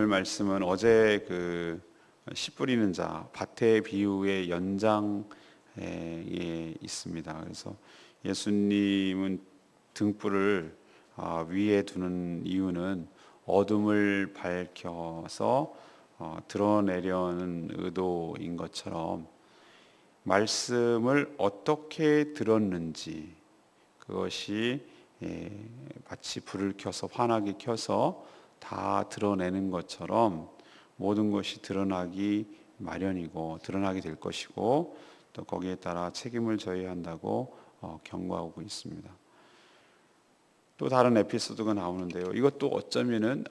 오늘 말씀은 어제 씨 뿌리는 자 밭의 비유의 연장에 있습니다. 그래서 예수님은 등불을 위에 두는 이유는 어둠을 밝혀서 드러내려는 의도인 것처럼 말씀을 어떻게 들었는지 그것이 마치 불을 켜서 환하게 켜서 다 드러내는 것처럼 모든 것이 드러나기 마련이고 드러나게 될 것이고 또 거기에 따라 책임을 져야 한다고 경고하고 있습니다. 또 다른 에피소드가 나오는데요. 이것도 어쩌면은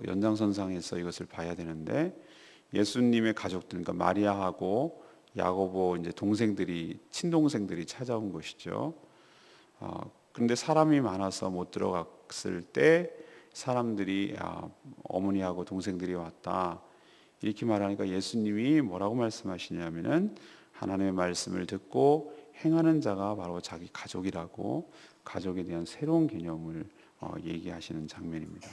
연장선상에서 이것을 봐야 되는데 예수님의 가족들, 그러니까 마리아하고 야고보 이제 친동생들이 찾아온 것이죠. 그런데 사람이 많아서 못 들어갔을 때 사람들이 어머니하고 동생들이 왔다 이렇게 말하니까 예수님이 뭐라고 말씀하시냐면은 하나님의 말씀을 듣고 행하는 자가 바로 자기 가족이라고 가족에 대한 새로운 개념을 얘기하시는 장면입니다.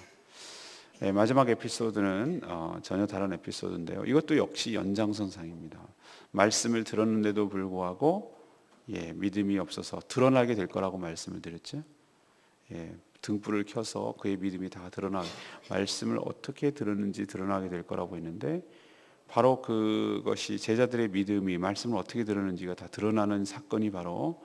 네, 마지막 에피소드는 전혀 다른 에피소드인데요. 이것도 역시 연장선상입니다. 말씀을 들었는데도 불구하고 믿음이 없어서 드러나게 될 거라고 말씀을 드렸죠. 등불을 켜서 그의 믿음이 다 말씀을 어떻게 들었는지 드러나게 될 거라고 했는데 바로 그것이 제자들의 믿음이 말씀을 어떻게 들었는지가 다 드러나는 사건이 바로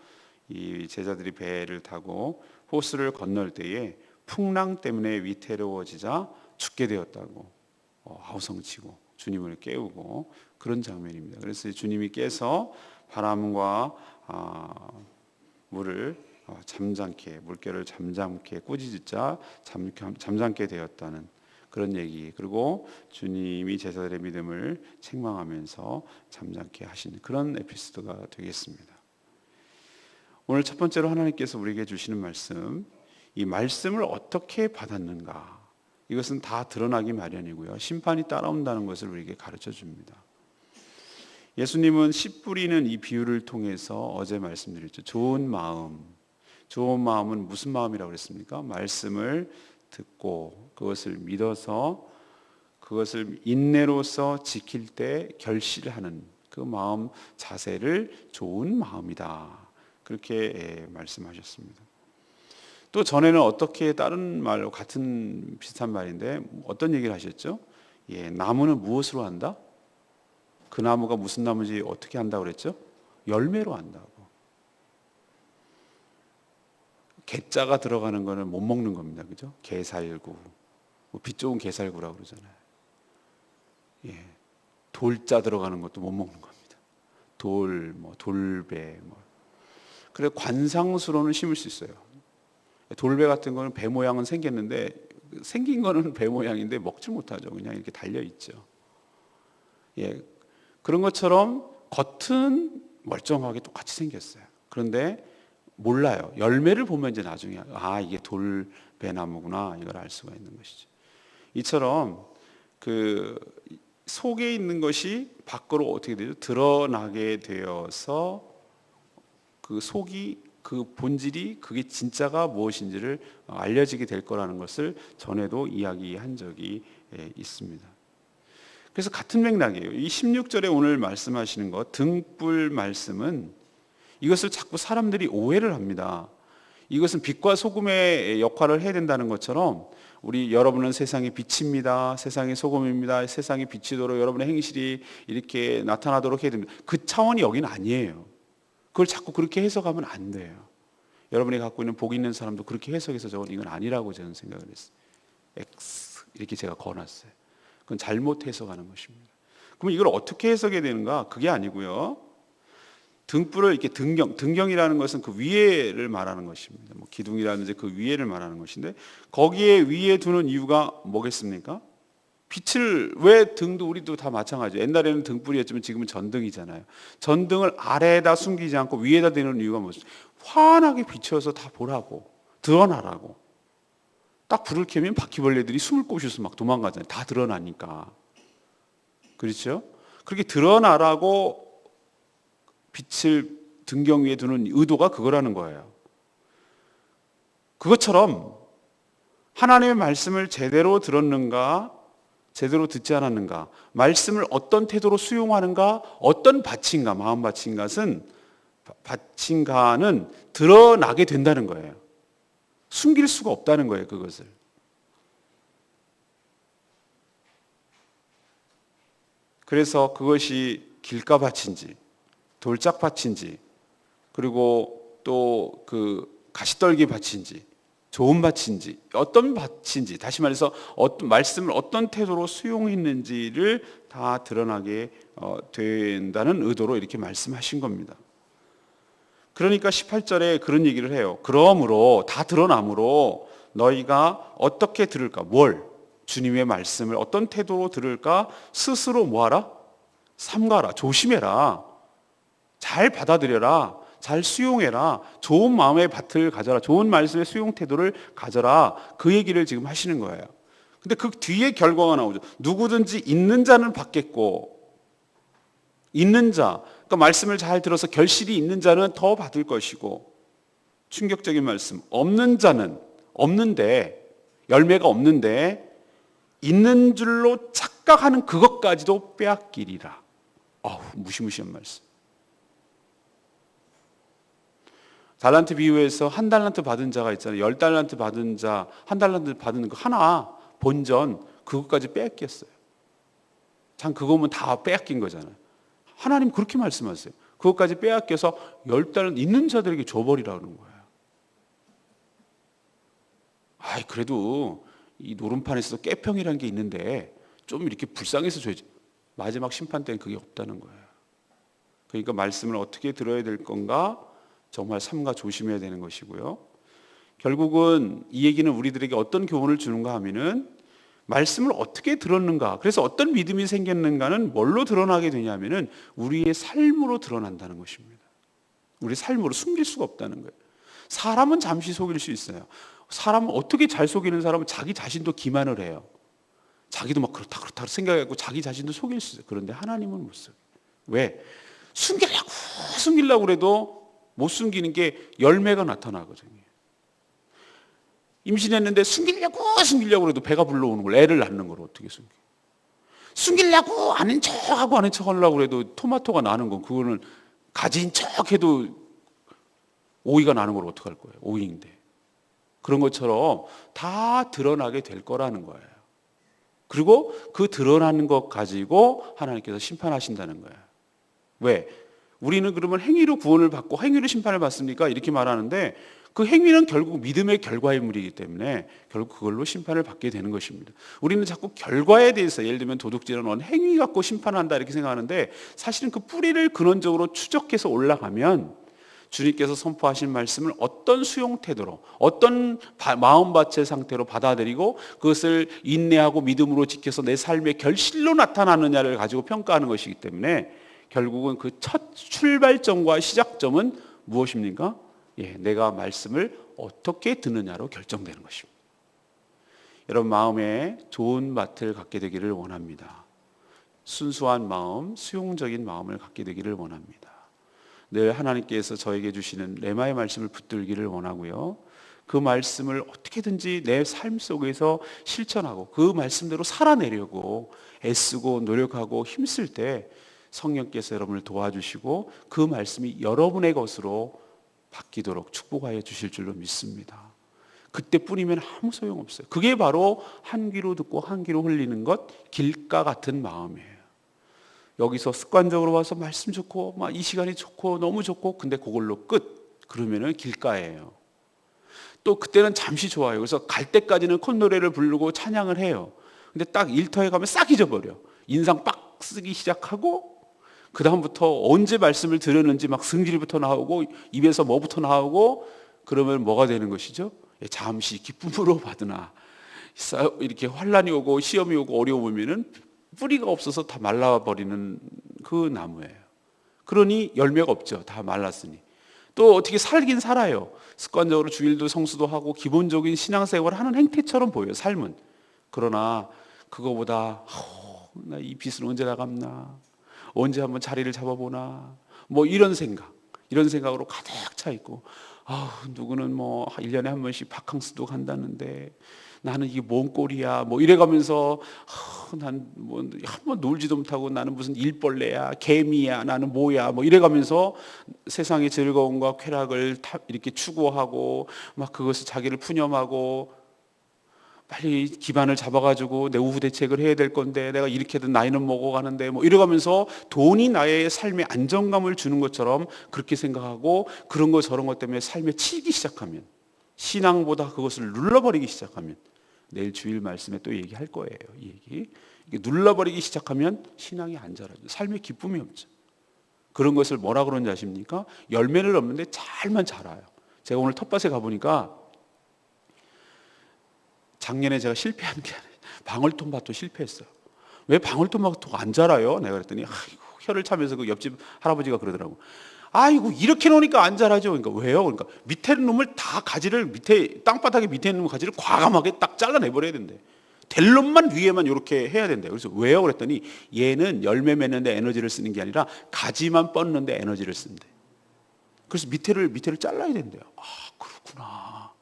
이 제자들이 배를 타고 호수를 건널 때에 풍랑 때문에 위태로워지자 죽게 되었다고 아우성치고 주님을 깨우고 그런 장면입니다. 그래서 주님이 깨서 바람과 물결을 잠잠케 꾸짖자 잠잠게 되었다는 그런 얘기. 그리고 주님이 제자들의 믿음을 책망하면서 잠잠케 하신 그런 에피소드가 되겠습니다. 오늘 첫 번째로 하나님께서 우리에게 주시는 말씀, 이 말씀을 어떻게 받았는가, 이것은 다 드러나기 마련이고요. 심판이 따라온다는 것을 우리에게 가르쳐 줍니다. 예수님은 씨 뿌리는 이 비유를 통해서 어제 말씀드렸죠. 좋은 마음은 무슨 마음이라고 그랬습니까? 말씀을 듣고 그것을 믿어서 그것을 인내로서 지킬 때 결실하는 그 마음 자세를 좋은 마음이다. 그렇게 말씀하셨습니다. 또 전에는 어떻게 다른 말로 비슷한 말인데 어떤 얘기를 하셨죠? 나무는 무엇으로 한다? 그 나무가 무슨 나무인지 어떻게 한다고 그랬죠? 열매로 한다고. 개자가 들어가는 거는 못 먹는 겁니다. 그죠? 게살구. 빛 좋은 게살구라고 그러잖아요. 돌자 들어가는 것도 못 먹는 겁니다. 돌배. 그래 관상수로는 심을 수 있어요. 돌배 같은 거는 배 모양은 생겼는데 생긴 거는 배 모양인데 먹지 못하죠. 그냥 이렇게 달려 있죠. 그런 것처럼 겉은 멀쩡하게 똑같이 생겼어요. 그런데 몰라요. 열매를 보면 이제 나중에 이게 돌배나무구나 이걸 알 수가 있는 것이죠. 이처럼 그 속에 있는 것이 밖으로 어떻게 되죠? 드러나게 되어서 그 속이 그 본질이 그게 진짜가 무엇인지를 알려지게 될 거라는 것을 전에도 이야기한 적이 있습니다. 그래서 같은 맥락이에요. 이 16절에 오늘 말씀하시는 것 등불 말씀은 이것을 자꾸 사람들이 오해를 합니다. 이것은 빛과 소금의 역할을 해야 된다는 것처럼 여러분은 세상의 빛입니다. 세상의 소금입니다. 세상의 비치도록 여러분의 행실이 이렇게 나타나도록 해야 됩니다. 그 차원이 여기는 아니에요. 그걸 자꾸 그렇게 해석하면 안 돼요. 여러분이 갖고 있는 복 있는 사람도 그렇게 해석해서 이건 아니라고 저는 생각을 했어요. X 이렇게 제가 거놨어요. 그건 잘못 해석하는 것입니다. 그럼 이걸 어떻게 해석해야 되는가? 그게 아니고요. 등불을 이렇게 등경이라는 것은 그 위에를 말하는 것입니다. 기둥이라든지 그 위에를 말하는 것인데 거기에 위에 두는 이유가 뭐겠습니까? 빛을 왜 등도 우리도 다 마찬가지예요. 옛날에는 등불이었지만 지금은 전등이잖아요. 전등을 아래에다 숨기지 않고 위에다 대는 이유가 뭐죠? 환하게 비춰서 다 보라고 드러나라고. 딱 불을 켜면 바퀴벌레들이 숨을 꼬셔서 막 도망가잖아요. 다 드러나니까. 그렇죠? 그렇게 드러나라고 빛을 등경 위에 두는 의도가 그거라는 거예요. 그것처럼 하나님의 말씀을 제대로 들었는가, 제대로 듣지 않았는가, 말씀을 어떤 태도로 수용하는가, 어떤 밭인가, 마음 밭인가는 드러나게 된다는 거예요. 숨길 수가 없다는 거예요, 그것을. 그래서 그것이 길가밭인지 돌짝밭인지 그리고 또 그 가시떨기 밭인지 좋은 밭인지 어떤 밭인지, 다시 말해서 어떤 말씀을 어떤 태도로 수용했는지를 다 드러나게 된다는 의도로 이렇게 말씀하신 겁니다. 그러니까 18절에 그런 얘기를 해요. 그러므로 다 드러나므로 너희가 어떻게 들을까? 뭘? 주님의 말씀을 어떤 태도로 들을까? 스스로 뭐하라? 삼가라. 조심해라. 잘 받아들여라. 잘 수용해라. 좋은 마음의 밭을 가져라. 좋은 말씀의 수용 태도를 가져라. 그 얘기를 지금 하시는 거예요. 근데 그 뒤에 결과가 나오죠. 누구든지 있는 자는 받겠고, 있는 자, 그러니까 말씀을 잘 들어서 결실이 있는 자는 더 받을 것이고, 충격적인 말씀, 없는 자는 없는데, 열매가 없는데 있는 줄로 착각하는 그것까지도 빼앗기리라. 무시무시한 말씀. 달란트 비유에서 한 달란트 받은 자가 있잖아요. 10달란트 받은 자, 한 달란트 받은 거 하나 본전 그것까지 빼앗겼어요. 참 그거면 다 빼앗긴 거잖아요. 하나님 그렇게 말씀하세요. 그것까지 빼앗겨서 10달란트 있는 자들에게 줘버리라는 거예요. 그래도 이 노름판에서도 깨평이라는 게 있는데 좀 이렇게 불쌍해서 줘야지. 마지막 심판 때는 그게 없다는 거예요. 그러니까 말씀을 어떻게 들어야 될 건가 정말 삼가 조심해야 되는 것이고요. 결국은 이 얘기는 우리들에게 어떤 교훈을 주는가 하면은 말씀을 어떻게 들었는가, 그래서 어떤 믿음이 생겼는가는 뭘로 드러나게 되냐면은 우리의 삶으로 드러난다는 것입니다. 우리 삶으로 숨길 수가 없다는 거예요. 사람은 잠시 속일 수 있어요. 사람은 어떻게 잘 속이는 사람은 자기 자신도 기만을 해요. 자기도 막 그렇다 생각하고 자기 자신도 속일 수 있어요. 그런데 하나님은 못 속여요. 왜? 숨기려고 그래도 못 숨기는 게 열매가 나타나거든요. 임신했는데 숨기려고 해도 배가 불러오는 걸, 애를 낳는 걸 어떻게 숨겨요? 숨기려고 아는 척하고 아는 척 하려고 해도 토마토가 나는 건 그거는 가지인 척해도 오이가 나는 걸 어떡할 거예요? 오이인데. 그런 것처럼 다 드러나게 될 거라는 거예요. 그리고 그 드러나는 것 가지고 하나님께서 심판하신다는 거예요. 왜? 우리는 그러면 행위로 구원을 받고 행위로 심판을 받습니까? 이렇게 말하는데 그 행위는 결국 믿음의 결과물이기 때문에 결국 그걸로 심판을 받게 되는 것입니다. 우리는 자꾸 결과에 대해서, 예를 들면 도둑질은 행위 갖고 심판한다 이렇게 생각하는데 사실은 그 뿌리를 근원적으로 추적해서 올라가면 주님께서 선포하신 말씀을 어떤 수용 태도로, 어떤 마음밭의 상태로 받아들이고 그것을 인내하고 믿음으로 지켜서 내 삶의 결실로 나타나느냐를 가지고 평가하는 것이기 때문에 결국은 그 첫 출발점과 시작점은 무엇입니까? 내가 말씀을 어떻게 듣느냐로 결정되는 것입니다. 여러분 마음에 좋은 밭을 갖게 되기를 원합니다. 순수한 마음, 수용적인 마음을 갖게 되기를 원합니다. 늘 하나님께서 저에게 주시는 레마의 말씀을 붙들기를 원하고요. 그 말씀을 어떻게든지 내 삶 속에서 실천하고 그 말씀대로 살아내려고 애쓰고 노력하고 힘쓸 때 성령께서 여러분을 도와주시고 그 말씀이 여러분의 것으로 바뀌도록 축복하여 주실 줄로 믿습니다. 그때뿐이면 아무 소용없어요. 그게 바로 한 귀로 듣고 한 귀로 흘리는 것, 길가 같은 마음이에요. 여기서 습관적으로 와서 말씀 좋고 이 시간이 좋고 너무 좋고 근데 그걸로 끝, 그러면은 길가예요. 또 그때는 잠시 좋아요. 그래서 갈 때까지는 콧노래를 부르고 찬양을 해요. 근데 딱 일터에 가면 싹 잊어버려. 인상 빡 쓰기 시작하고 그 다음부터 언제 말씀을 들었는지 막 승질부터 나오고 입에서 뭐부터 나오고 그러면 뭐가 되는 것이죠? 잠시 기쁨으로 받으나 이렇게 환란이 오고 시험이 오고 어려움이 오면은 뿌리가 없어서 다 말라버리는 그 나무예요. 그러니 열매가 없죠. 다 말랐으니. 또 어떻게 살긴 살아요. 습관적으로 주일도 성수도 하고 기본적인 신앙생활을 하는 행태처럼 보여요. 삶은. 그러나 그거보다 나 이 빚은 언제 다 갚나, 언제 한번 자리를 잡아보나, 이런 생각으로 가득 차 있고, 누구는 1년에 한 번씩 바캉스도 간다는데, 나는 이게 뭔 꼴이야 뭐 이래가면서 난 뭐 한번 놀지도 못하고 나는 무슨 일벌레야 개미야 나는 뭐야 뭐 이래가면서 세상의 즐거움과 쾌락을 이렇게 추구하고 막 그것을 자기를 푸념하고 빨리 기반을 잡아가지고 내 후후 대책을 해야 될 건데 내가 이렇게든 나이는 먹어가는데 뭐 이래가면서 돈이 나의 삶에 안정감을 주는 것처럼 그렇게 생각하고 그런 거 저런 것 때문에 삶에 치이기 시작하면 신앙보다 그것을 눌러버리기 시작하면 내일 주일 말씀에 또 얘기할 거예요. 이 얘기. 이게 눌러버리기 시작하면 신앙이 안 자라죠. 삶에 기쁨이 없죠. 그런 것을 뭐라 그러는지 아십니까? 열매를 없는데 잘만 자라요. 제가 오늘 텃밭에 가보니까 작년에 제가 실패한 게 아니에요. 방울토마토 실패했어요. 왜 방울토마토가 안 자라요? 내가 그랬더니 아이고, 혀를 차면서 그 옆집 할아버지가 그러더라고. 아이고 이렇게 놓으니까 안 자라죠. 그러니까 왜요? 그러니까 밑에 있는 놈을 다 가지를 밑에 땅바닥에 밑에 있는 가지를 과감하게 딱 잘라내버려야 된대. 될 놈만 위에만 이렇게 해야 된대. 그래서 왜요? 그랬더니 얘는 열매 맺는데 에너지를 쓰는 게 아니라 가지만 뻗는데 에너지를 쓴대. 그래서 밑에를 잘라야 된대요. 아 그렇구나.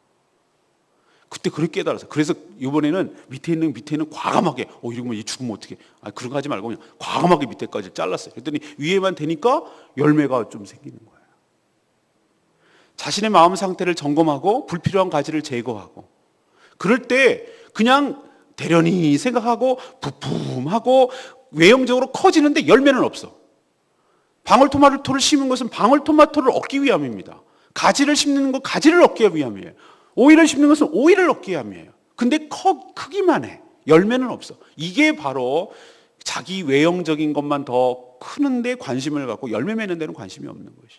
그때 그렇게 깨달았어요. 그래서 이번에는 밑에 있는 과감하게 이러면 얘 죽으면 어떡해. 그런 거 하지 말고 그냥 과감하게 밑에까지 잘랐어요. 그랬더니 위에만 되니까 열매가 좀 생기는 거예요. 자신의 마음 상태를 점검하고 불필요한 가지를 제거하고 그럴 때 그냥 대련히 생각하고 부품하고 외형적으로 커지는데 열매는 없어. 방울토마토를 심은 것은 방울토마토를 얻기 위함입니다. 가지를 심는 것 가지를 얻기 위함이에요. 오이를 심는 것은 오이를 얻기 위함이에요. 근데 크기만 해. 열매는 없어. 이게 바로 자기 외형적인 것만 더 크는데 관심을 갖고 열매 맺는 데는 관심이 없는 것이.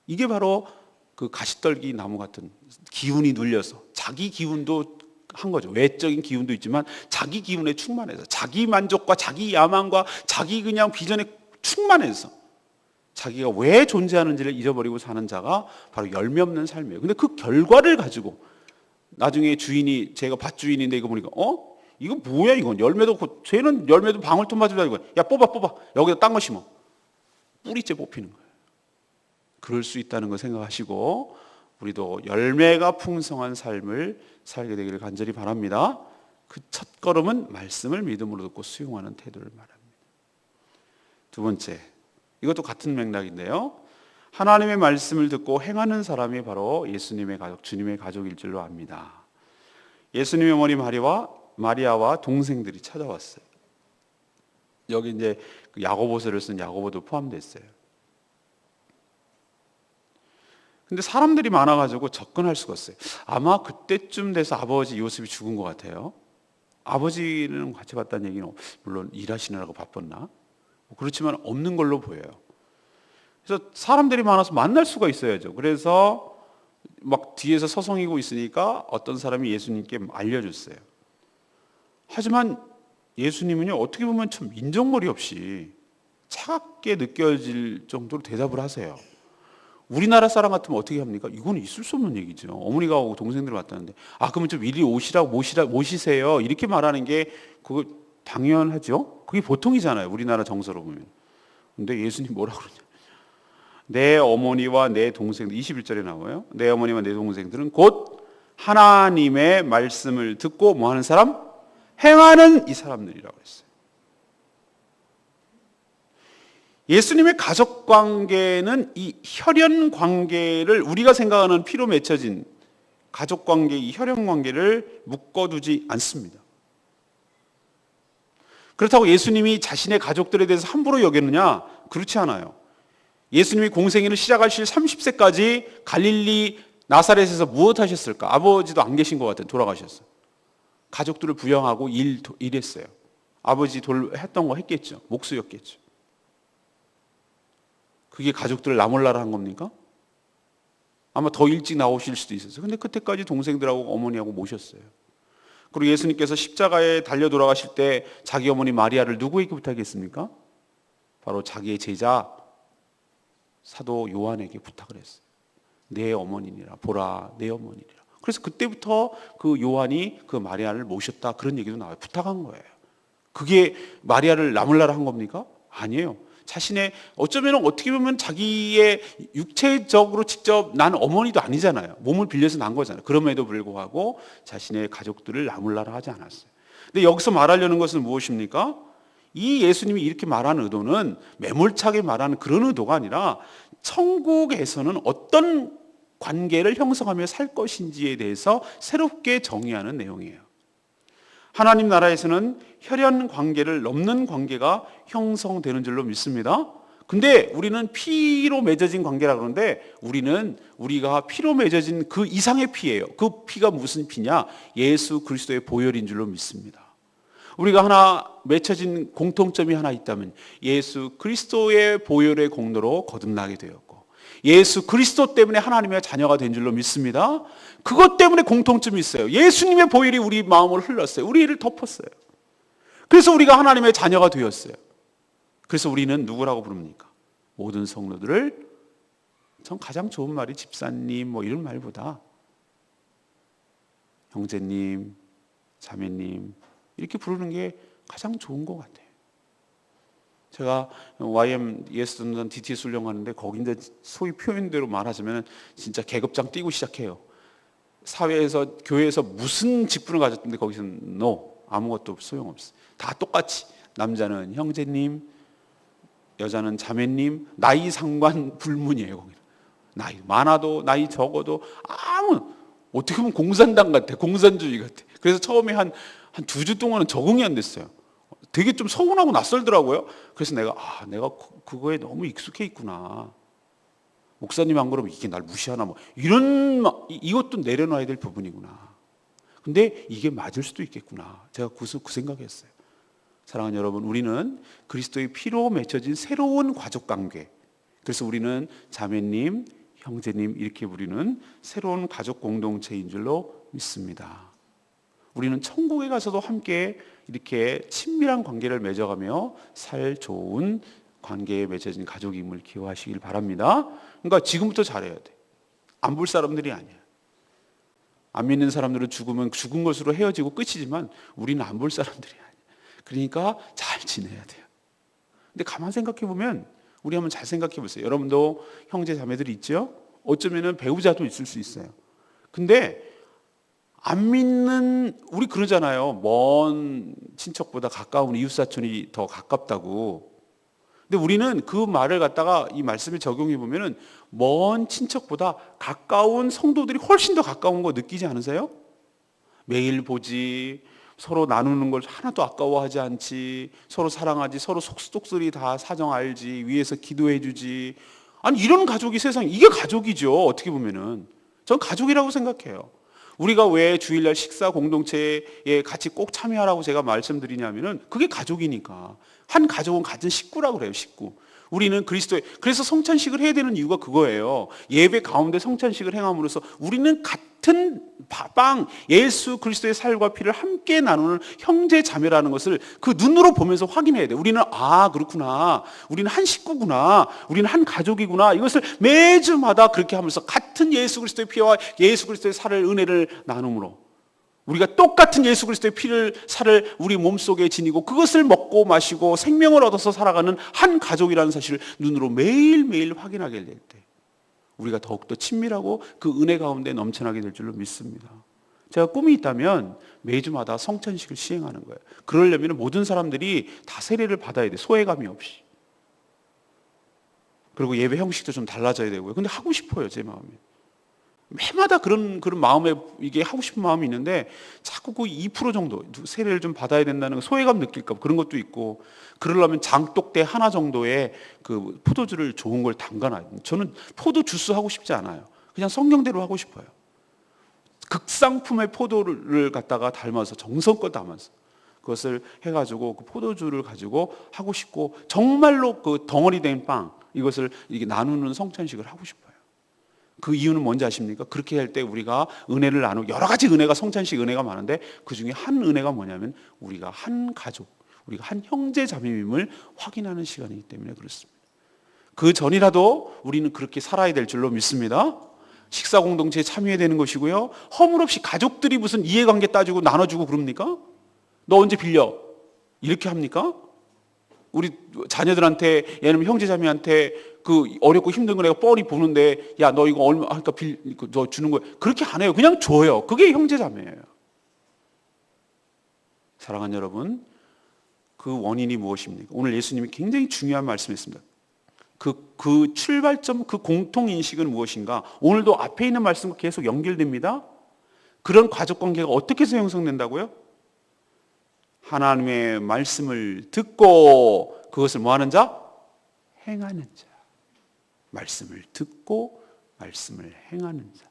이게 바로 그 가시떨기 나무 같은 기운이 눌려서 자기 기운도 한 거죠. 외적인 기운도 있지만 자기 기운에 충만해서 자기 만족과 자기 야망과 자기 그냥 비전에 충만해서 자기가 왜 존재하는지를 잊어버리고 사는 자가 바로 열매 없는 삶이에요. 근데 그 결과를 가지고 나중에 주인이 제가 밭주인인데 이거 보니까 이거 뭐야 이건 열매도 없고 쟤는 열매도 방울토마토도 아니고 야 뽑아 여기다 딴 거 심어 뿌리째 뽑히는 거예요. 그럴 수 있다는 거 생각하시고 우리도 열매가 풍성한 삶을 살게 되기를 간절히 바랍니다. 그 첫 걸음은 말씀을 믿음으로 듣고 수용하는 태도를 말합니다. 두 번째, 이것도 같은 맥락인데요. 하나님의 말씀을 듣고 행하는 사람이 바로 예수님의 가족, 주님의 가족일 줄로 압니다. 예수님의 어머니 마리아와 동생들이 찾아왔어요. 여기 이제 야고보서를 쓴 야고보도 포함됐어요. 근데 사람들이 많아가지고 접근할 수가 없어요. 아마 그때쯤 돼서 아버지 요셉이 죽은 것 같아요. 아버지는 같이 봤다는 얘기는 물론 일하시느라고 바빴나? 그렇지만 없는 걸로 보여요. 그래서 사람들이 많아서 만날 수가 있어야죠. 그래서 막 뒤에서 서성이고 있으니까 어떤 사람이 예수님께 알려줬어요. 하지만 예수님은요, 어떻게 보면 참 인정머리 없이 차갑게 느껴질 정도로 대답을 하세요. 우리나라 사람 같으면 어떻게 합니까? 이건 있을 수 없는 얘기죠. 어머니가 오고 동생들이 왔다는데 그러면 좀 이리 오시라고 모시세요. 이렇게 말하는 게 그거 당연하죠. 그게 보통이잖아요. 우리나라 정서로 보면. 근데 예수님 뭐라 그러냐? 내 어머니와 내 동생들 21절에 나와요. 내 어머니와 내 동생들은 곧 하나님의 말씀을 듣고 뭐 하는 사람? 행하는 이 사람들이라고 했어요. 예수님의 가족 관계는 이 혈연 관계를 우리가 생각하는 피로 맺혀진 가족 관계, 이 혈연 관계를 묶어두지 않습니다. 그렇다고 예수님이 자신의 가족들에 대해서 함부로 여겼느냐? 그렇지 않아요. 예수님이 공생애를 시작하실 30세까지 갈릴리 나사렛에서 무엇 하셨을까? 아버지도 안 계신 것 같아요. 돌아가셨어요. 가족들을 부양하고 일했어요. 아버지 했던 거 했겠죠. 목수였겠죠. 그게 가족들을 나몰라라 한 겁니까? 아마 더 일찍 나오실 수도 있었어요. 근데 그때까지 동생들하고 어머니하고 모셨어요. 그리고 예수님께서 십자가에 달려 돌아가실 때 자기 어머니 마리아를 누구에게 부탁했습니까? 바로 자기의 제자 사도 요한에게 부탁을 했어요. 내 어머니니라, 보라 내 어머니니라. 그래서 그때부터 그 요한이 그 마리아를 모셨다, 그런 얘기도 나와요. 부탁한 거예요. 그게 마리아를 나몰라라 한 겁니까? 아니에요. 자신의 어쩌면 어떻게 보면 자기의 육체적으로 직접 난 어머니도 아니잖아요. 몸을 빌려서 난 거잖아요. 그럼에도 불구하고 자신의 가족들을 나물라라 하지 않았어요. 근데 여기서 말하려는 것은 무엇입니까? 이 예수님이 이렇게 말하는 의도는 매몰차게 말하는 그런 의도가 아니라 천국에서는 어떤 관계를 형성하며 살 것인지에 대해서 새롭게 정의하는 내용이에요. 하나님 나라에서는 혈연 관계를 넘는 관계가 형성되는 줄로 믿습니다. 근데 우리는 피로 맺어진 관계라 그러는데 우리가 피로 맺어진 그 이상의 피예요. 그 피가 무슨 피냐? 예수 그리스도의 보혈인 줄로 믿습니다. 우리가 하나 맺혀진 공통점이 하나 있다면 예수 그리스도의 보혈의 공로로 거듭나게 되었고 예수 그리스도 때문에 하나님의 자녀가 된 줄로 믿습니다. 그것 때문에 공통점이 있어요. 예수님의 보혈이 우리 마음을 흘렀어요. 우리를 덮었어요. 그래서 우리가 하나님의 자녀가 되었어요. 그래서 우리는 누구라고 부릅니까? 모든 성도들을, 전 가장 좋은 말이 집사님 뭐 이런 말보다 형제님, 자매님 이렇게 부르는 게 가장 좋은 것 같아요. 제가 YM 예수전 DTS 훈련하는데 거기 이제 소위 표현대로 말하자면 진짜 계급장 뛰고 시작해요. 사회에서 교회에서 무슨 직분을 가졌는데 거기서는 no, 아무것도 소용없어. 다 똑같이 남자는 형제님, 여자는 자매님, 나이 상관 불문이에요. 거기는 나이 많아도 나이 적어도 어떻게 보면 공산당 같아, 공산주의 같아. 그래서 처음에 한 2주 동안은 적응이 안 됐어요. 되게 좀 서운하고 낯설더라고요. 그래서 내가 그거에 너무 익숙해 있구나. 목사님 안 그러면 이게 날 무시하나 뭐 이것도 내려놔야 될 부분이구나. 근데 이게 맞을 수도 있겠구나. 제가 그 생각했어요. 사랑하는 여러분, 우리는 그리스도의 피로 맺혀진 새로운 가족 관계. 그래서 우리는 자매님, 형제님 이렇게 부르는 새로운 가족 공동체인 줄로 믿습니다. 우리는 천국에 가서도 함께 이렇게 친밀한 관계를 맺어가며 살 좋은 관계에 맺어진 가족임을 기억하시길 바랍니다. 그러니까 지금부터 잘해야 돼. 안 볼 사람들이 아니야. 안 믿는 사람들은 죽으면 죽은 것으로 헤어지고 끝이지만 우리는 안 볼 사람들이 아니야. 그러니까 잘 지내야 돼요. 근데 가만 생각해 보면 우리 한번 잘 생각해 보세요. 여러분도 형제 자매들이 있죠? 어쩌면은 배우자도 있을 수 있어요. 근데 안 믿는, 우리 그러잖아요. 먼 친척보다 가까운 이웃사촌이 더 가깝다고. 근데 우리는 그 말을 갖다가 이 말씀을 적용해 보면은 먼 친척보다 가까운 성도들이 훨씬 더 가까운 거 느끼지 않으세요? 매일 보지, 서로 나누는 걸 하나도 아까워하지 않지, 서로 사랑하지, 서로 속속들이 다 사정 알지, 위에서 기도해 주지. 아니 이런 가족이 세상에, 이게 가족이죠. 어떻게 보면은 전 가족이라고 생각해요. 우리가 왜 주일날 식사 공동체에 같이 꼭 참여하라고 제가 말씀드리냐면은 그게 가족이니까. 한 가족은 같은 식구라고 그래요. 식구. 우리는 그리스도의, 그래서 성찬식을 해야 되는 이유가 그거예요. 예배 가운데 성찬식을 행함으로써 우리는 같은 빵, 예수 그리스도의 살과 피를 함께 나누는 형제 자매라는 것을 그 눈으로 보면서 확인해야 돼요. 우리는 그렇구나, 우리는 한 식구구나, 우리는 한 가족이구나, 이것을 매주마다 그렇게 하면서 같은 예수 그리스도의 피와 예수 그리스도의 살을, 은혜를 나눔으로 우리가 똑같은 예수 그리스도의 피를, 살을 우리 몸속에 지니고 그것을 먹고 마시고 생명을 얻어서 살아가는 한 가족이라는 사실을 눈으로 매일매일 확인하게 될 때 우리가 더욱더 친밀하고 그 은혜 가운데 넘쳐나게 될 줄로 믿습니다. 제가 꿈이 있다면 매주마다 성찬식을 시행하는 거예요. 그러려면 모든 사람들이 다 세례를 받아야 돼. 소외감이 없이. 그리고 예배 형식도 좀 달라져야 되고요. 근데 하고 싶어요, 제 마음에. 매마다 그런 마음에, 이게 하고 싶은 마음이 있는데 자꾸 그 2% 정도 세례를 좀 받아야 된다는 소외감 느낄까 봐 그런 것도 있고, 그러려면 장독대 하나 정도의 그 포도주를 좋은 걸 담가놔요. 저는 포도 주스 하고 싶지 않아요. 그냥 성경대로 하고 싶어요. 극상품의 포도를 갖다가 닮아서 정성껏 담아서 그것을 해가지고 그 포도주를 가지고 하고 싶고, 정말로 그 덩어리 된 빵 이것을 이게 나누는 성찬식을 하고 싶어요. 그 이유는 뭔지 아십니까? 그렇게 할 때 우리가 은혜를 나누고, 여러 가지 은혜가, 성찬식 은혜가 많은데 그 중에 한 은혜가 뭐냐면 우리가 한 가족, 우리가 한 형제 자매임을 확인하는 시간이기 때문에 그렇습니다. 그 전이라도 우리는 그렇게 살아야 될 줄로 믿습니다. 식사 공동체에 참여해야 되는 것이고요. 허물없이 가족들이 무슨 이해관계 따지고 나눠주고 그럽니까? 너 언제 빌려? 이렇게 합니까? 우리 자녀들한테, 얘는 형제자매한테 그 어렵고 힘든 거 내가 뻔히 보는데, 야, 너 이거 얼마, 그러니까 너 주는 거, 그렇게 안 해요. 그냥 줘요. 그게 형제자매예요. 사랑하는 여러분, 그 원인이 무엇입니까? 오늘 예수님이 굉장히 중요한 말씀했습니다. 그 출발점, 그 공통인식은 무엇인가? 오늘도 앞에 있는 말씀과 계속 연결됩니다. 그런 가족관계가 어떻게 해서 형성된다고요? 하나님의 말씀을 듣고 그것을 뭐하는 자? 행하는 자. 말씀을 듣고 말씀을 행하는 자.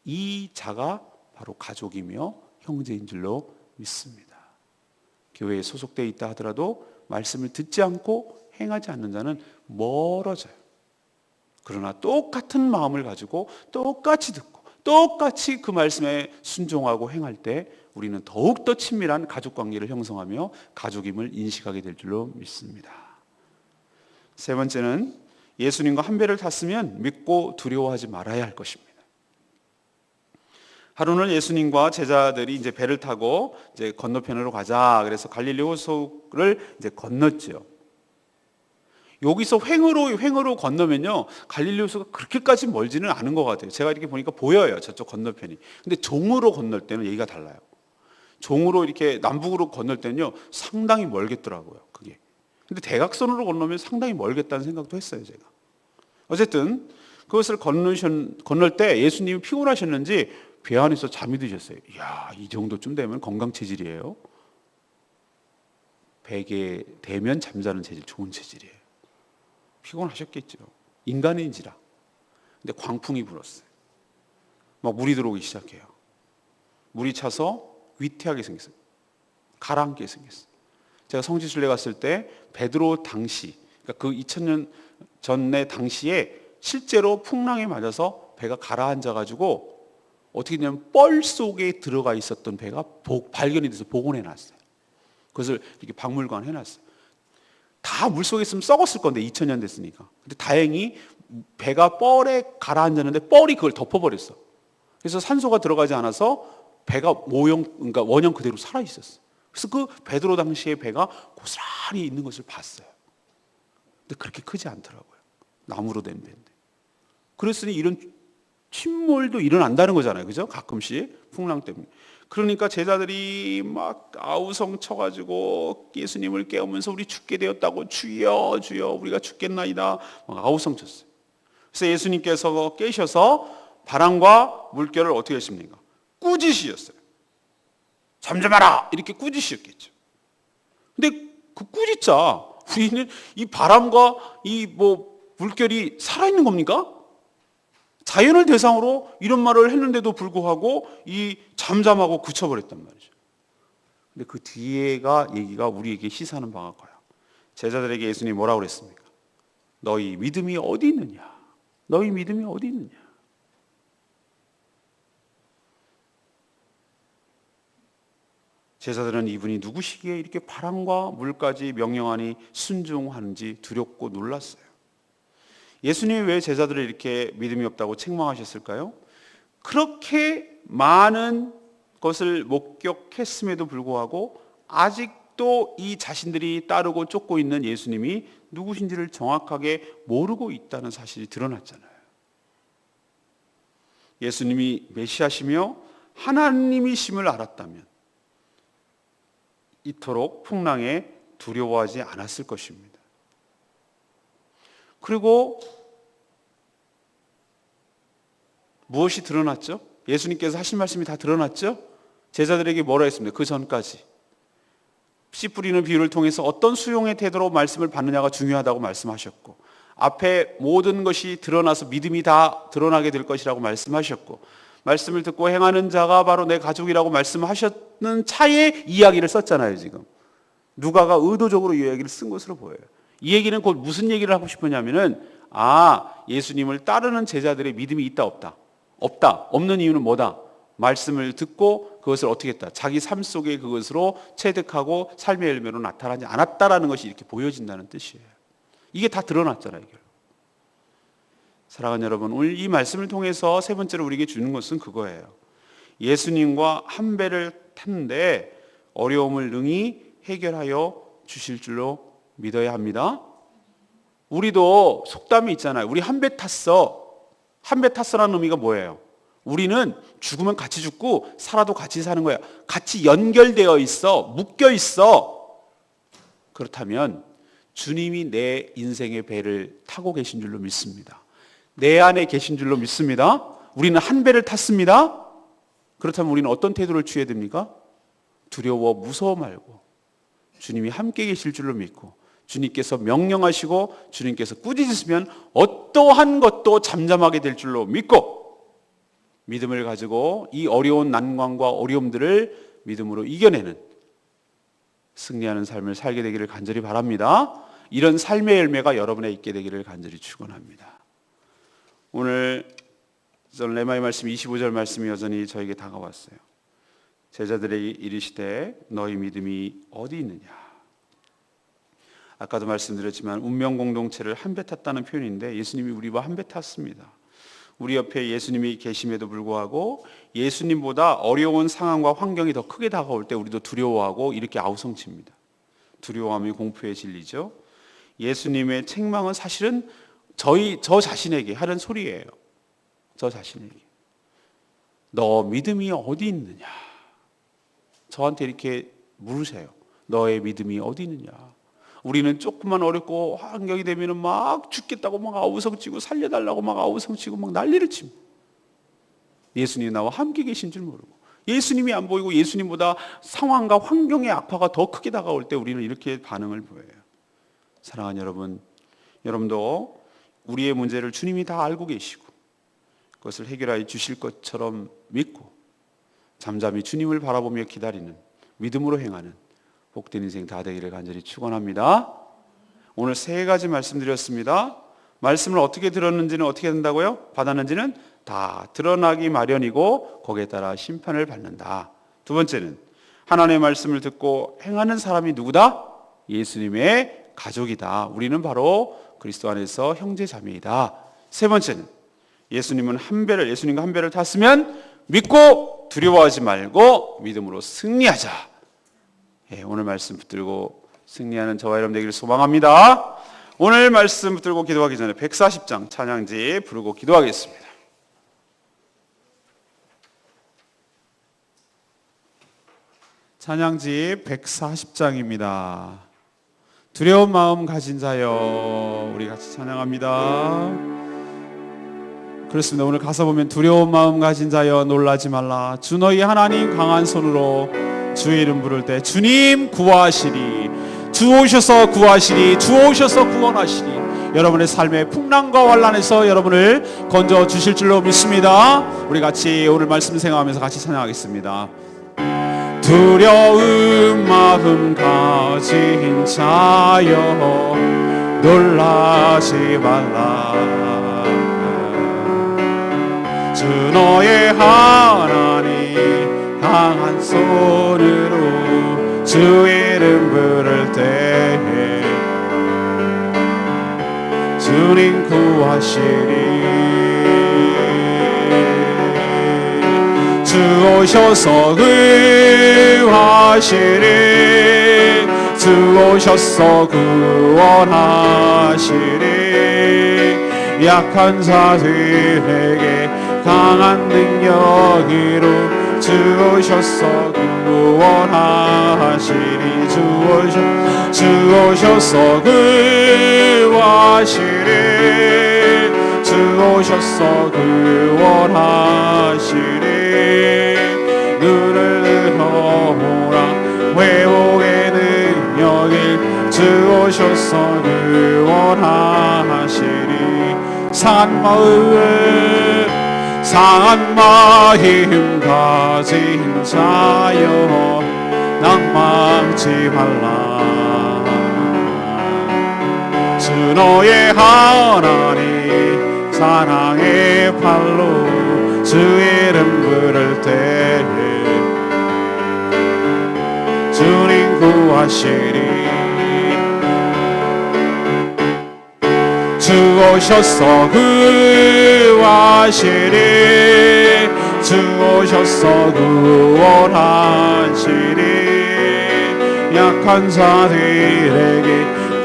이 자가 바로 가족이며 형제인 줄로 믿습니다. 교회에 소속되어 있다 하더라도 말씀을 듣지 않고 행하지 않는 자는 멀어져요. 그러나 똑같은 마음을 가지고 똑같이 듣고 똑같이 그 말씀에 순종하고 행할 때 우리는 더욱더 친밀한 가족관계를 형성하며 가족임을 인식하게 될 줄로 믿습니다. 세 번째는 예수님과 한 배를 탔으면 믿고 두려워하지 말아야 할 것입니다. 하루는 예수님과 제자들이 이제 배를 타고 이제 건너편으로 가자. 그래서 갈릴리 호수를 이제 건넜죠. 여기서 횡으로 건너면요, 갈릴리 호수가 그렇게까지 멀지는 않은 것 같아요. 제가 이렇게 보니까 보여요, 저쪽 건너편이. 근데 종으로 건널 때는 얘기가 달라요. 종으로 이렇게 남북으로 건널 때는요, 상당히 멀겠더라고요, 그게. 근데 대각선으로 건너면 상당히 멀겠다는 생각도 했어요, 제가. 어쨌든 그것을 건널 때 예수님이 피곤하셨는지 배 안에서 잠이 드셨어요. 이야, 이 정도쯤 되면 건강 체질이에요. 베개 대면 잠자는 체질, 좋은 체질이에요. 피곤하셨겠죠. 인간인지라. 근데 광풍이 불었어요. 막 물이 들어오기 시작해요. 물이 차서 위태하게 생겼어요. 가라앉게 생겼어요. 제가 성지순례 갔을 때 베드로 당시, 그러니까 그 2000년 전에 당시에 실제로 풍랑에 맞아서 배가 가라앉아가지고 어떻게 되냐면 뻘 속에 들어가 있었던 배가 발견이 돼서 복원해놨어요. 그것을 이렇게 박물관 해놨어요. 다 물속에 있으면 썩었을 건데 2000년 됐으니까. 근데 다행히 배가 뻘에 가라앉았는데 뻘이 그걸 덮어버렸어. 그래서 산소가 들어가지 않아서 배가 그러니까 원형 그대로 살아 있었어. 그래서 그 베드로 당시의 배가 고스란히 있는 것을 봤어요. 근데 그렇게 크지 않더라고요. 나무로 된 배인데. 그랬으니 이런 침몰도 일어난다는 거잖아요. 그죠? 가끔씩 풍랑 때문에. 그러니까 제자들이 막 아우성 쳐가지고 예수님을 깨우면서 우리 죽게 되었다고, 주여 주여 우리가 죽겠나이다, 막 아우성 쳤어요. 그래서 예수님께서 깨셔서 바람과 물결을 어떻게 하십니까? 꾸짖으셨어요. 잠잠하라, 이렇게 꾸짖으셨겠죠. 근데 그 꾸짖자, 우리는 이 바람과 이 물결이 살아있는 겁니까? 자연을 대상으로 이런 말을 했는데도 불구하고 이 잠잠하고 그쳐버렸단 말이죠. 근데 그 뒤에가 얘기가 우리에게 시사하는 바가 커요. 제자들에게 예수님이 뭐라고 그랬습니까? 너희 믿음이 어디 있느냐? 너희 믿음이 어디 있느냐? 제자들은 이분이 누구시기에 이렇게 바람과 물까지 명령하니 순종하는지 두렵고 놀랐어요. 예수님이 왜 제자들을 이렇게 믿음이 없다고 책망하셨을까요? 그렇게 많은 것을 목격했음에도 불구하고 아직도 이 자신들이 따르고 쫓고 있는 예수님이 누구신지를 정확하게 모르고 있다는 사실이 드러났잖아요. 예수님이 메시아시며 하나님이심을 알았다면 이토록 풍랑에 두려워하지 않았을 것입니다. 그리고 무엇이 드러났죠? 예수님께서 하신 말씀이 다 드러났죠? 제자들에게 뭐라 했습니까? 그 전까지 씨 뿌리는 비유를 통해서 어떤 수용의 태도로 말씀을 받느냐가 중요하다고 말씀하셨고, 앞에 모든 것이 드러나서 믿음이 다 드러나게 될 것이라고 말씀하셨고, 말씀을 듣고 행하는 자가 바로 내 가족이라고 말씀하셨는 차에 이야기를 썼잖아요. 지금 누가가 의도적으로 이 이야기를 쓴 것으로 보여요. 이 얘기는 곧 무슨 얘기를 하고 싶으냐면은, 예수님을 따르는 제자들의 믿음이 있다 없다? 없다. 없는 이유는 뭐다? 말씀을 듣고 그것을 어떻게 했다? 자기 삶 속에 그것으로 체득하고 삶의 열매로 나타나지 않았다라는 것이 이렇게 보여진다는 뜻이에요. 이게 다 드러났잖아요. 사랑하는 여러분, 오늘 이 말씀을 통해서 세 번째로 우리에게 주는 것은 그거예요. 예수님과 한 배를 탔는데 어려움을 능히 해결하여 주실 줄로 믿어야 합니다. 우리도 속담이 있잖아요. 우리 한 배 탔어. 한 배 탔어라는 의미가 뭐예요? 우리는 죽으면 같이 죽고 살아도 같이 사는 거야. 같이 연결되어 있어. 묶여 있어. 그렇다면 주님이 내 인생의 배를 타고 계신 줄로 믿습니다. 내 안에 계신 줄로 믿습니다. 우리는 한 배를 탔습니다. 그렇다면 우리는 어떤 태도를 취해야 됩니까? 두려워 무서워 말고 주님이 함께 계실 줄로 믿고 주님께서 명령하시고 주님께서 꾸짖으시면 어떠한 것도 잠잠하게 될 줄로 믿고 믿음을 가지고 이 어려운 난관과 어려움들을 믿음으로 이겨내는 승리하는 삶을 살게 되기를 간절히 바랍니다. 이런 삶의 열매가 여러분에 있게 되기를 간절히 축원합니다. 오늘 레마의 말씀 25절 말씀이 여전히 저에게 다가왔어요. 제자들에게 이르시되 너희 믿음이 어디 있느냐. 아까도 말씀드렸지만 운명 공동체를 한 배 탔다는 표현인데 예수님이 우리와 한 배 탔습니다. 우리 옆에 예수님이 계심에도 불구하고 예수님보다 어려운 상황과 환경이 더 크게 다가올 때 우리도 두려워하고 이렇게 아우성칩니다. 두려워함이 공포의 진리죠. 예수님의 책망은 사실은 저 자신에게 하는 소리예요. 저 자신에게. 너 믿음이 어디 있느냐. 저한테 이렇게 물으세요. 너의 믿음이 어디 있느냐. 우리는 조금만 어렵고 환경이 되면 막 죽겠다고 막 아우성치고 살려달라고 막 아우성치고 막 난리를 칩니다. 예수님이 나와 함께 계신 줄 모르고 예수님이 안 보이고 예수님보다 상황과 환경의 악화가 더 크게 다가올 때 우리는 이렇게 반응을 보여요. 사랑하는 여러분, 여러분도 우리의 문제를 주님이 다 알고 계시고 그것을 해결하여 주실 것처럼 믿고 잠잠히 주님을 바라보며 기다리는 믿음으로 행하는 복된 인생 다 되기를 간절히 축원합니다. 오늘 세 가지 말씀드렸습니다. 말씀을 어떻게 들었는지는 어떻게 된다고요? 받았는지는 다 드러나기 마련이고 거기에 따라 심판을 받는다. 두 번째는 하나님의 말씀을 듣고 행하는 사람이 누구다? 예수님의 가족이다. 우리는 바로 그리스도 안에서 형제 자매이다. 세 번째는 예수님과 한 배를 탔으면 믿고 두려워하지 말고 믿음으로 승리하자. 오늘 말씀 붙들고 승리하는 저와 여러분 되기를 소망합니다. 오늘 말씀 붙들고 기도하기 전에 140장 찬양지 부르고 기도하겠습니다. 찬양지 140장입니다. 두려운 마음 가진 자여, 우리 같이 찬양합니다. 그렇습니다. 오늘 가사 보면 두려운 마음 가진 자여 놀라지 말라. 주 너희 하나님 강한 손으로 주의 이름 부를 때 주님 구하시리. 주 오셔서 구하시리. 주 오셔서 구원하시리. 여러분의 삶의 풍랑과 환난에서 여러분을 건져 주실 줄로 믿습니다. 우리 같이 오늘 말씀 생각하면서 같이 찬양하겠습니다. 두려운 마음 가진 자여 놀라지 말라. 주 너의 하나님 강한 손으로 주 이름 부를 때에 주님 구하시리. 주 오셔서 구하시리. 주 오셔서 구원하시리. 약한 자들에게 강한 능력으로 주 오셔서 구원하시리. 주 오셔서 구하시리. 주 오셔서 구원하시리. 눈을 들어보라 회복의 능력을 주 오셔서 구원하시리. 상한 마음 가진 자여 낭망치 말라. 주 너의 하나님 사랑의 팔로 주 이름 부를 때에 주님 구하시리. 주 오셔서 구하시리. 주 오셔서 구원하시리. 약한 자들에게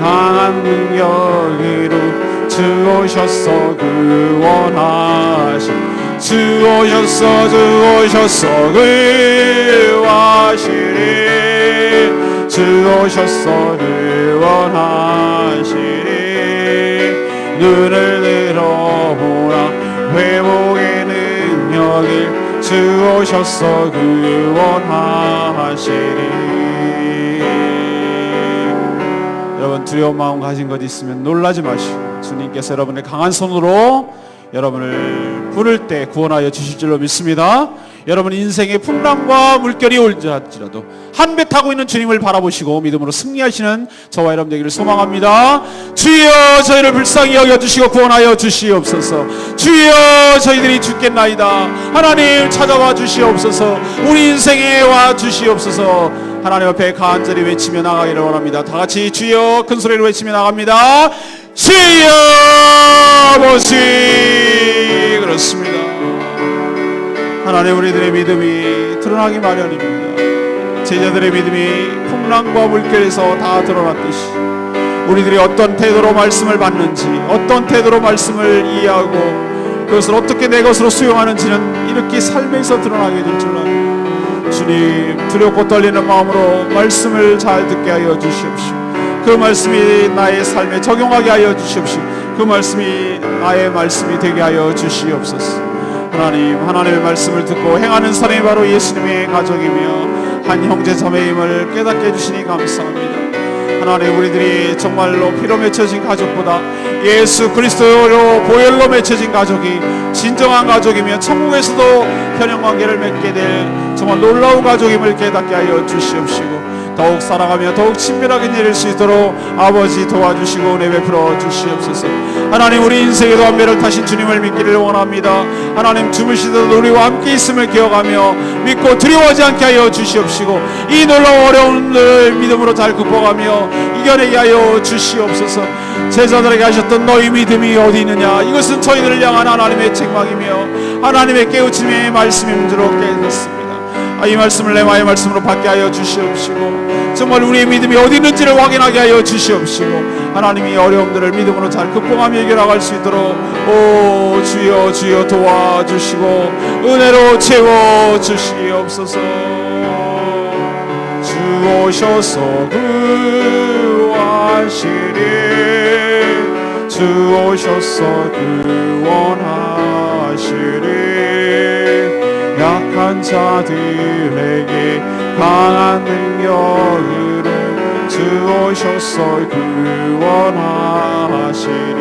강한 능력으로 주 오셔서 구원하시리. 주 오셔서 구원하시리. 주 오셔서 구원하시리. 눈을 들어보라 회복의 능력을 주 오셔서 구원하시리. 여러분 두려운 마음 가진 것 있으면 놀라지 마시고 주님께서 여러분의 강한 손으로 여러분을 부를 때 구원하여 주실 줄로 믿습니다. 여러분 인생의 풍랑과 물결이 올지라도 한 배 타고 있는 주님을 바라보시고 믿음으로 승리하시는 저와 여러분 되기를 소망합니다. 주여 저희를 불쌍히 여겨주시고 구원하여 주시옵소서. 주여 저희들이 죽겠나이다. 하나님 찾아와 주시옵소서. 우리 인생에 와 주시옵소서. 하나님 앞에 간절히 외치며 나가기를 원합니다. 다 같이 주여 큰 소리로 외치며 나갑니다. 주여 아버지. 그렇습니다. 하나님 우리들의 믿음이 드러나기 마련입니다. 제자들의 믿음이 풍랑과 물결에서 다 드러났듯이 우리들이 어떤 태도로 말씀을 받는지, 어떤 태도로 말씀을 이해하고 그것을 어떻게 내 것으로 수용하는지는 이렇게 삶에서 드러나게 될 줄 압니다. 주님 두렵고 떨리는 마음으로 말씀을 잘 듣게 하여 주시옵시고 그 말씀이 나의 삶에 적용하게 하여 주시옵시고 그 말씀이 나의 말씀이 되게 하여 주시옵소서. 하나님의 말씀을 듣고 행하는 사람이 바로 예수님의 가족이며 한 형제 자매임을 깨닫게 해주시니 감사합니다. 하나님 우리들이 정말로 피로 맺혀진 가족보다 예수 그리스도로 보혈로 맺혀진 가족이 진정한 가족이며 천국에서도 현영관계를 맺게 될 정말 놀라운 가족임을 깨닫게 하여 주시옵시고 더욱 사랑하며 더욱 친밀하게 지낼 수 있도록 아버지 도와주시고 은혜 베풀어 주시옵소서. 하나님 우리 인생에도 한 배를 타신 주님을 믿기를 원합니다. 하나님 주무시던 우리와 함께 있음을 기억하며 믿고 두려워하지 않게 하여 주시옵시고 이 놀라운 어려움을 믿음으로 잘 극복하며 이겨내게 하여 주시옵소서. 제자들에게 하셨던 너희 믿음이 어디 있느냐, 이것은 저희들을 향한 하나님의 책망이며 하나님의 깨우침의 말씀인 줄로 깨닫습니다. 이 말씀을 레마의 말씀으로 받게 하여 주시옵시고 정말 우리의 믿음이 어디 있는지를 확인하게 하여 주시옵시고 하나님이 어려움들을 믿음으로 잘 극복하며 해결나갈 수 있도록 오 주여 주여 도와주시고 은혜로 채워주시옵소서. 주 오셔서 구하시리. 주 오셔서 구원하시리. 약한 자들에게 강한 능력으로 주 오셔서 구원하시리.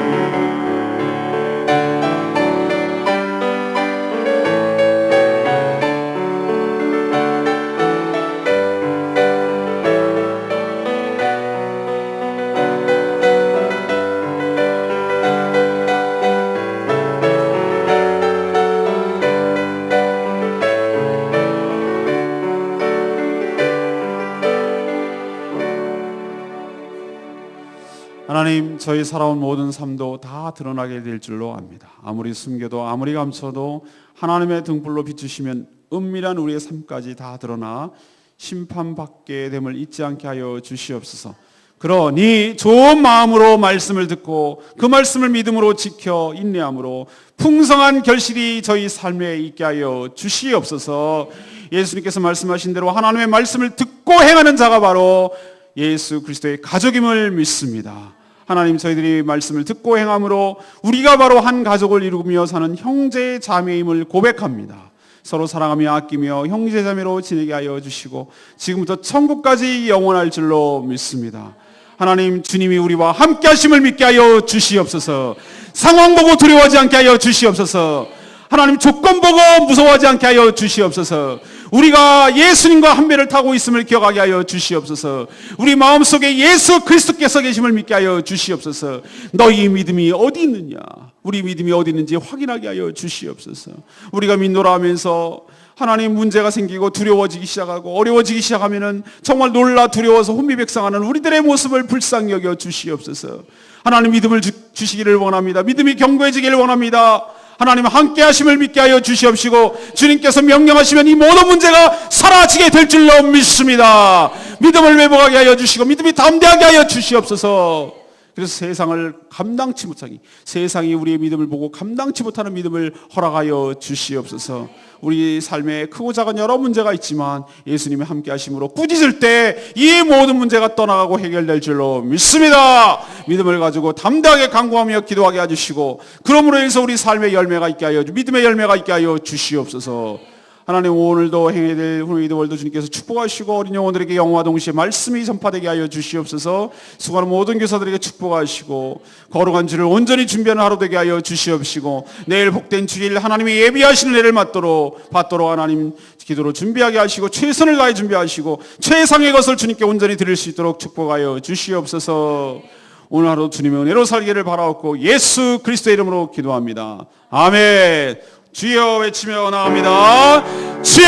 하나님 저희 살아온 모든 삶도 다 드러나게 될 줄로 압니다. 아무리 숨겨도 아무리 감춰도 하나님의 등불로 비추시면 은밀한 우리의 삶까지 다 드러나 심판받게 됨을 잊지 않게 하여 주시옵소서. 그러니 좋은 마음으로 말씀을 듣고 그 말씀을 믿음으로 지켜 인내함으로 풍성한 결실이 저희 삶에 있게 하여 주시옵소서. 예수님께서 말씀하신 대로 하나님의 말씀을 듣고 행하는 자가 바로 예수 그리스도의 가족임을 믿습니다. 하나님 저희들이 말씀을 듣고 행함으로 우리가 바로 한 가족을 이루며 사는 형제 자매임을 고백합니다. 서로 사랑하며 아끼며 형제 자매로 지내게 하여 주시고 지금부터 천국까지 영원할 줄로 믿습니다. 하나님 주님이 우리와 함께 하심을 믿게 하여 주시옵소서. 상황 보고 두려워하지 않게 하여 주시옵소서. 하나님 조건 보고 무서워하지 않게 하여 주시옵소서. 우리가 예수님과 한 배를 타고 있음을 기억하게 하여 주시옵소서. 우리 마음속에 예수 그리스도께서 계심을 믿게 하여 주시옵소서. 너희 믿음이 어디 있느냐, 우리 믿음이 어디 있는지 확인하게 하여 주시옵소서. 우리가 믿노라 하면서 하나님 문제가 생기고 두려워지기 시작하고 어려워지기 시작하면은 정말 놀라 두려워서 혼미백상하는 우리들의 모습을 불쌍히 여겨 주시옵소서. 하나님 믿음을 주시기를 원합니다. 믿음이 견고해지기를 원합니다. 하나님 함께 하심을 믿게 하여 주시옵시고 주님께서 명령하시면 이 모든 문제가 사라지게 될 줄로 믿습니다. 믿음을 회복하게 하여 주시고 믿음이 담대하게 하여 주시옵소서. 그래서 세상을 감당치 못하기, 세상이 우리의 믿음을 보고 감당치 못하는 믿음을 허락하여 주시옵소서. 우리 삶에 크고 작은 여러 문제가 있지만 예수님이 함께 하심으로 꾸짖을 때 이 모든 문제가 떠나가고 해결될 줄로 믿습니다. 믿음을 가지고 담대하게 간구하며 기도하게 해주시고, 그러므로 해서 우리 삶의 열매가 있게 하여, 믿음의 열매가 있게 하여 주시옵소서. 하나님, 오늘도 행해야 될 후이드 월드 주님께서 축복하시고 어린 영혼들에게 영과 동시에 말씀이 전파되게 하여 주시옵소서. 수고하는 모든 교사들에게 축복하시고 거룩한 주를 온전히 준비하는 하루 되게 하여 주시옵시고, 내일 복된 주일 하나님이 예비하시는 애를 받도록 하나님 기도로 준비하게 하시고 최선을 다해 준비하시고 최상의 것을 주님께 온전히 드릴 수 있도록 축복하여 주시옵소서. 오늘 하루 주님의 은혜로 살기를 바라옵고 예수 그리스도의 이름으로 기도합니다. 아멘. 주여 외치며 나갑니다. 주여.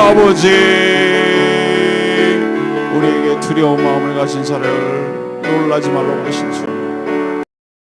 아버지, 우리에게 두려운 마음을 가진 자를 놀라지 말라고 하신 주,